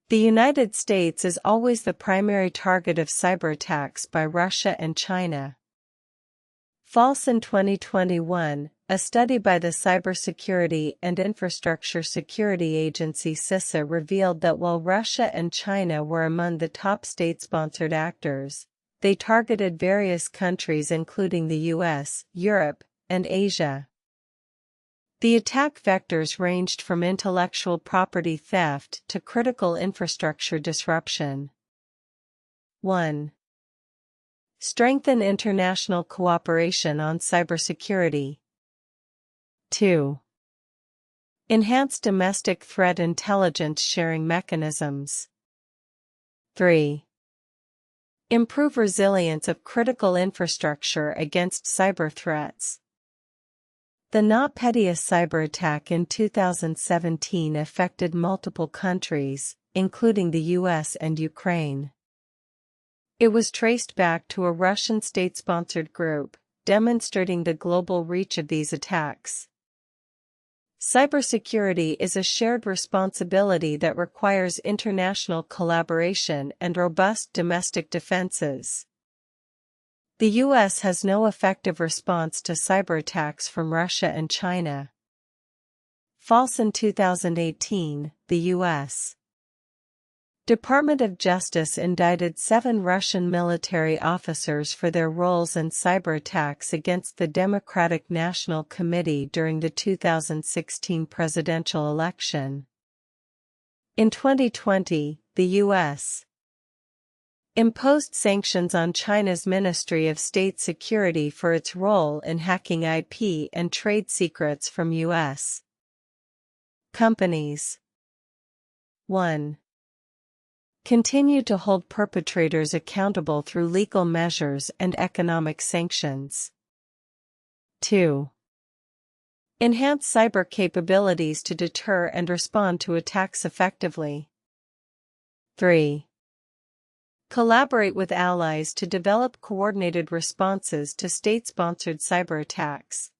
The United States is always the primary target of cyberattacks by Russia and China. False. In 2021, a study by the Cybersecurity and Infrastructure Security Agency CISA revealed that while Russia and China were among the top state-sponsored actors, they targeted various countries including the US, Europe, and Asia. The attack vectors ranged from intellectual property theft to critical infrastructure disruption. 1. Strengthen international cooperation on cybersecurity. 2. Enhance domestic threat intelligence sharing mechanisms. 3. Improve resilience of critical infrastructure against cyber threats. The NotPetya cyberattack in 2017 affected multiple countries, including the US and Ukraine. It was traced back to a Russian state-sponsored group, demonstrating the global reach of these attacks. Cybersecurity is a shared responsibility that requires international collaboration and robust domestic defenses. The U.S. has no effective response to cyberattacks from Russia and China. False. In 2018, the U.S. Department of Justice indicted 7 Russian military officers for their roles in cyberattacks against the Democratic National Committee during the 2016 presidential election. In 2020, the U.S. imposed sanctions on China's Ministry of State Security for its role in hacking IP and trade secrets from U.S. companies. 1. Continue to hold perpetrators accountable through legal measures and economic sanctions. 2. Enhance cyber capabilities to deter and respond to attacks effectively. 3. Collaborate with allies to develop coordinated responses to state-sponsored cyberattacks.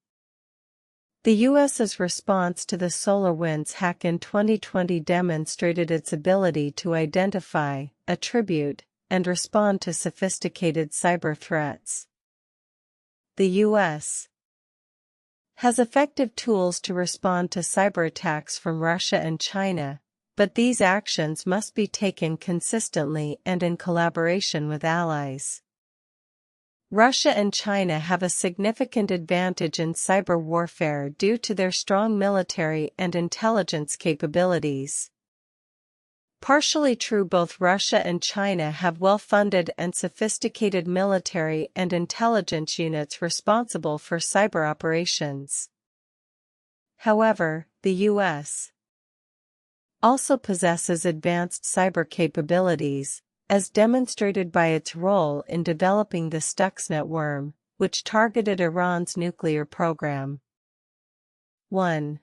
The U.S.'s response to the SolarWinds hack in 2020 demonstrated its ability to identify, attribute, and respond to sophisticated cyber threats. The U.S. has effective tools to respond to cyberattacks from Russia and China, but these actions must be taken consistently and in collaboration with allies. Russia and China have a significant advantage in cyber warfare due to their strong military and intelligence capabilities. Partially true, both Russia and China have well-funded and sophisticated military and intelligence units responsible for cyber operations. However, the U.S. also possesses advanced cyber capabilities, as demonstrated by its role in developing the Stuxnet worm, which targeted Iran's nuclear program. 1.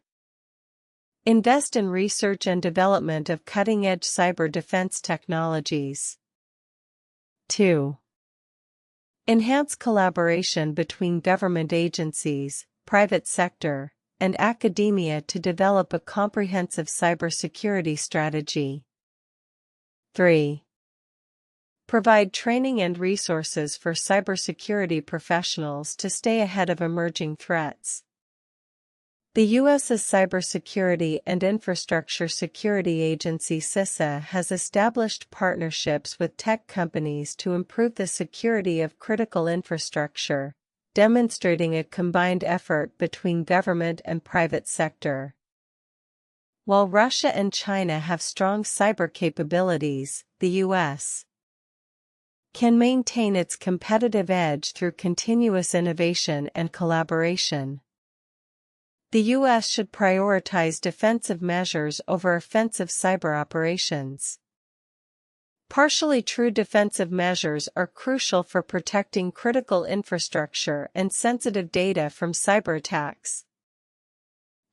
Invest in research and development of cutting-edge cyber defense technologies. 2. Enhance collaboration between government agencies, private sector, and academia to develop a comprehensive cybersecurity strategy. 3. Provide training and resources for cybersecurity professionals to stay ahead of emerging threats. The U.S.'s Cybersecurity and Infrastructure Security Agency CISA has established partnerships with tech companies to improve the security of critical infrastructure, demonstrating a combined effort between government and private sector. While Russia and China have strong cyber capabilities, the U.S. can maintain its competitive edge through continuous innovation and collaboration. The U.S. should prioritize defensive measures over offensive cyber operations. Partially true, defensive measures are crucial for protecting critical infrastructure and sensitive data from cyber attacks.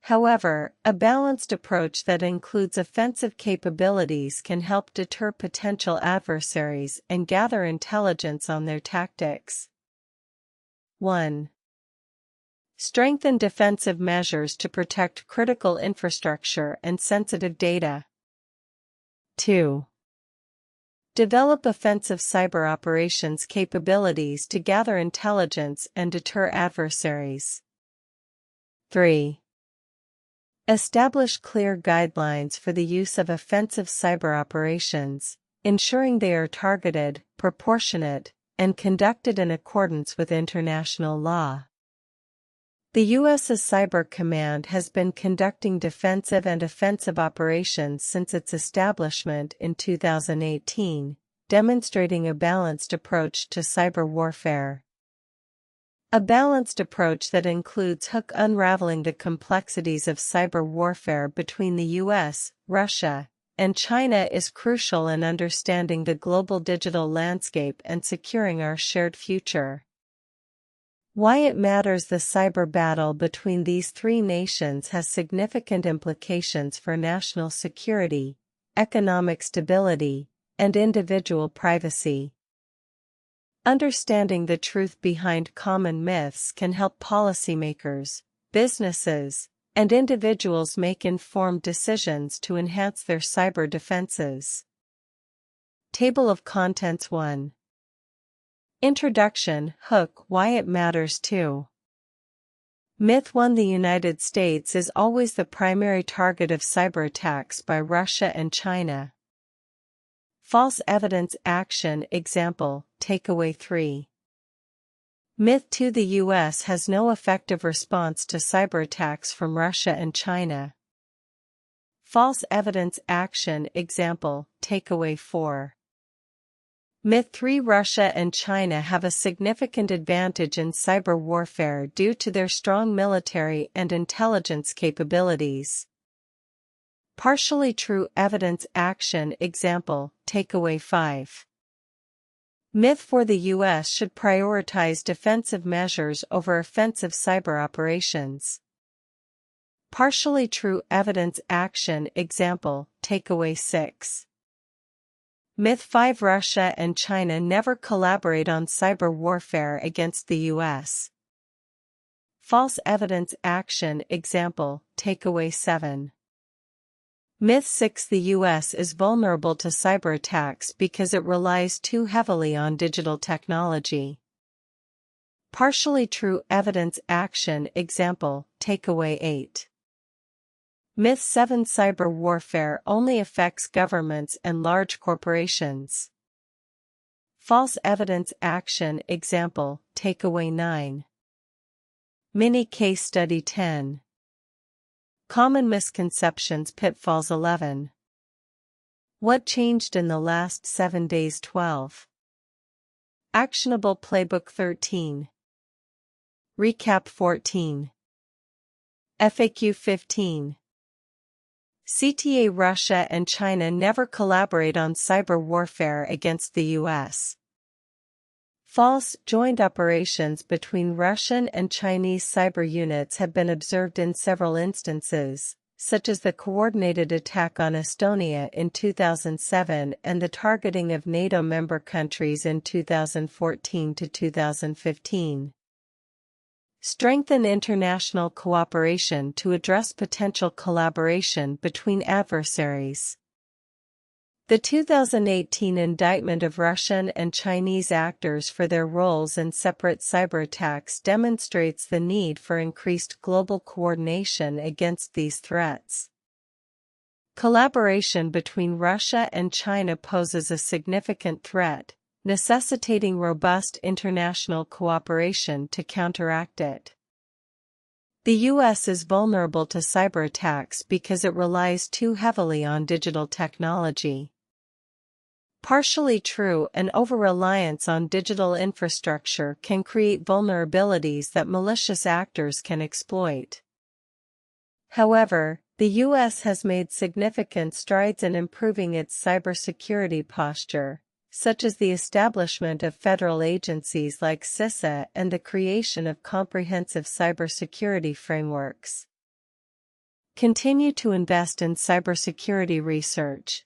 However, a balanced approach that includes offensive capabilities can help deter potential adversaries and gather intelligence on their tactics. 1. Strengthen defensive measures to protect critical infrastructure and sensitive data. 2. Develop offensive cyber operations capabilities to gather intelligence and deter adversaries. 3. Establish clear guidelines for the use of offensive cyber operations, ensuring they are targeted, proportionate, and conducted in accordance with international law. The U.S.'s Cyber Command has been conducting defensive and offensive operations since its establishment in 2018, demonstrating a balanced approach to cyber warfare. A balanced approach that includes unraveling the complexities of cyber warfare between the U.S., Russia, and China is crucial in understanding the global digital landscape and securing our shared future. Why it matters. The cyber battle between these three nations has significant implications for national security, economic stability, and individual privacy. Understanding the truth behind common myths can help policymakers, businesses, and individuals make informed decisions to enhance their cyber defenses. Table of Contents 1. Introduction. Why it matters. 2. Myth 1. The United States is always the primary target of cyber attacks by Russia and China. False evidence. Action. Example. Takeaway 3. Myth 2. The U.S. has no effective response to cyber attacks from Russia and China. False evidence. Action. Example. Takeaway 4. Myth 3. Russia and China have a significant advantage in cyber warfare due to their strong military and intelligence capabilities. Partially true evidence. Action. Example. Takeaway 5. Myth 4. The U.S. should prioritize defensive measures over offensive cyber operations. Partially true evidence. Action. Example. Takeaway 6. Myth 5. Russia and China never collaborate on cyber warfare against the U.S. False evidence. Action. Example. Takeaway 7. Myth 6. The U.S. is vulnerable to cyber attacks because it relies too heavily on digital technology. Partially true evidence. Action. Example. Takeaway 8. Myth 7. Cyber warfare only affects governments and large corporations. False evidence. Action. Example. Takeaway 9. Mini Case Study 10. Common Misconceptions. Pitfalls 11. What changed in the last 7 days? 12. Actionable Playbook 13. Recap 14. FAQ 15. CTA. Russia and China never collaborate on cyber warfare against the U.S. False. Joint operations between Russian and Chinese cyber units have been observed in several instances, such as the coordinated attack on Estonia in 2007 and the targeting of NATO member countries in 2014 to 2015. Strengthen international cooperation to address potential collaboration between adversaries. The 2018 indictment of Russian and Chinese actors for their roles in separate cyber attacks demonstrates the need for increased global coordination against these threats. Collaboration between Russia and China poses a significant threat, necessitating robust international cooperation to counteract it. The U.S. is vulnerable to cyber attacks because it relies too heavily on digital technology. Partially true. An over-reliance on digital infrastructure can create vulnerabilities that malicious actors can exploit. However, the U.S. has made significant strides in improving its cybersecurity posture, such as the establishment of federal agencies like CISA and the creation of comprehensive cybersecurity frameworks. Continue to invest in cybersecurity research.